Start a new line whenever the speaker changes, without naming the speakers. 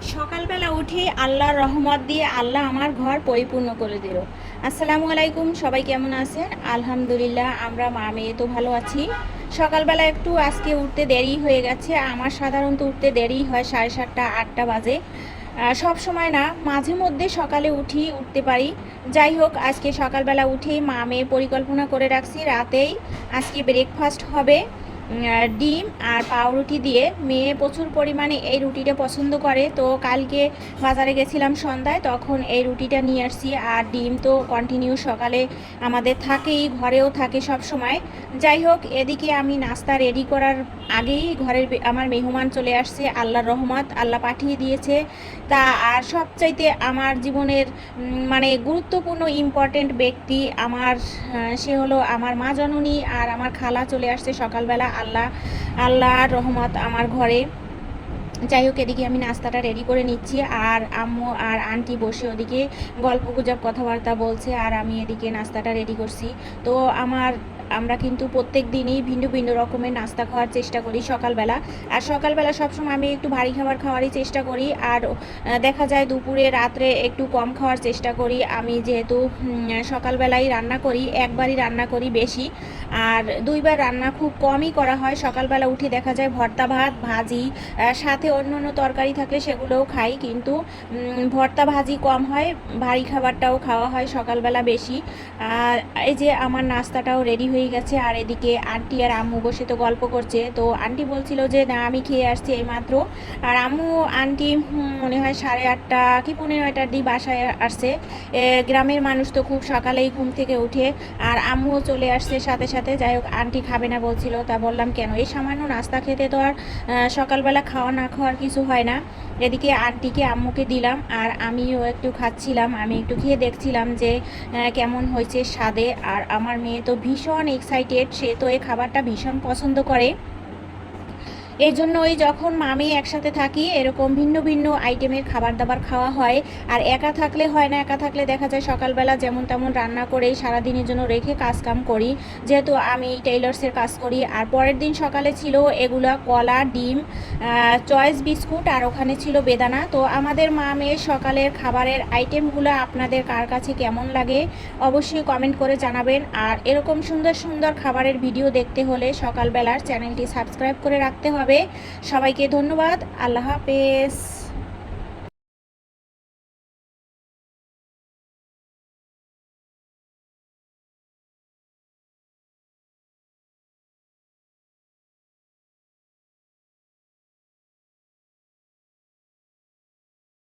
সকালবেলা উঠে আল্লাহর রহমত দিয়ে আল্লাহ আমার ঘর পরিপূর্ণ করে দিল। আসসালামু আলাইকুম, সবাই কেমন আছেন? আলহামদুলিল্লাহ, আমরা মা মেয়ে তো ভালো আছি। সকালবেলা একটু আজকে উঠতে দেরি হয়ে গেছে। আমার সাধারণত উঠতে দেরি হয় 7:30 8টা বাজে। সব সময় না, মাঝে মধ্যে সকালে উঠতে পারি। যাই হোক, আজকে সকালবেলা উঠেই মা মেয়ে পরিকল্পনা করে রাখছি রাতেই আজকে ব্রেকফাস্ট হবে ডিম আর পাউরুটি দিয়ে। মেয়ে প্রচুর পরিমাণে এই রুটিটা পছন্দ করে, তো কালকে বাজারে গেছিলাম সন্ধ্যায়, তখন এই রুটিটা নিয়ে আসছি। আর ডিম তো কন্টিনিউ সকালে আমাদের থাকেই, ঘরেও থাকে সব সময়। যাই হোক, এদিকে আমি নাস্তা রেডি করার আগেই ঘরের আমার মেহমান চলে আসছে। আল্লাহর রহমত, আল্লাহ পাঠিয়ে দিয়েছে। তা আর সবচাইতে আমার জীবনের মানে গুরুত্বপূর্ণ ইম্পর্টেন্ট ব্যক্তি আমার, সে হলো আমার মা জননী আর আমার খালা চলে আসছে সকালবেলা। আল্লাহর রহমত আমার ঘরে। যাই হোক, এদিকে আমি নাস্তাটা রেডি করে নিচ্ছি, আর আম্মু আর আন্টি বসে ওদিকে গল্প গুজব কথাবার্তা বলছে, আর আমি এদিকে নাস্তাটা রেডি করছি। তো আমরা কিন্তু প্রত্যেক দিনই ভিন্ন ভিন্ন রকমের নাস্তা খাওয়ার চেষ্টা করি সকালবেলা। আর সকালবেলা সবসময় আমি একটু ভারী খাবার খাওয়ারই চেষ্টা করি। আর দেখা যায় দুপুরে রাত্রে একটু কম খাওয়ার চেষ্টা করি। আমি যেহেতু সকালবেলাই রান্না করি, একবারই রান্না করি বেশি, আর দুইবার রান্না খুব কমই করা হয়। সকালবেলা উঠে দেখা যায় ভর্তা ভাত ভাজি, সাথে অন্য অন্য তরকারি থাকলে সেগুলোও খাই, কিন্তু ভর্তা ভাজি কম হয়, ভারী খাবারটাও খাওয়া হয় সকালবেলা বেশি। আর এই যে আমার নাস্তাটাও রেডি হয়ে গেছে, আর এদিকে আন্টি আর আম্মু বসে তো গল্প করছে। তো আন্টি বলছিল যে না, আমি খেয়ে আসছি এইমাত্র। আর আম্মু আন্টি মনে হয় 8:30 কি 9:15টার দিকে বাসায় আসছে। গ্রামের মানুষ তো খুব সকালেই ঘুম থেকে উঠে। আর আম্মুও চলে আসছে সাথে সাথে। যাই হোক, আন্টি খাবে না বলছিল, তা বললাম কেন, এই সামান্য নাস্তা খেতে তো আর সকালবেলা খাওয়া না খাওয়ার কিছু হয় না। এদিকে আন্টিকে আম্মুকে দিলাম, আর আমিও একটু খাচ্ছিলাম। আমি একটু খেয়ে দেখছিলাম যে কেমন হয়েছে স্বাদে। আর আমার মেয়ে তো ভীষণ এক্সাইটেড, সে তো এই খাবারটা ভীষণ পছন্দ করে। এই জন্যই যখন মামি একসাথে থাকি এরকম ভিন্ন ভিন্ন আইটেমের খাবার দাবার খাওয়া হয়। আর একা থাকলে হয় না, একা থাকলে দেখা যায় সকালবেলা যেমন তেমন রান্না করেই সারাদিনের জন্য রেখে কাজকাম করি, যেহেতু আমি টেইলার্সের কাজ করি। আর পরের দিন সকালে ছিল এগুলা কলা ডিম চয়েস বিস্কুট, আর ওখানে ছিল বেদানা। তো আমাদের মা মেয়ের সকালের খাবারের আইটেমগুলো আপনাদের কার কাছে কেমন লাগে অবশ্যই কমেন্ট করে জানাবেন। আর এরকম সুন্দর সুন্দর খাবারের ভিডিও দেখতে হলে সকালবেলার চ্যানেলটি সাবস্ক্রাইব করে রাখতে হবে। সবাইকে ধন্যবাদ। আল্লাহ হাফেজ।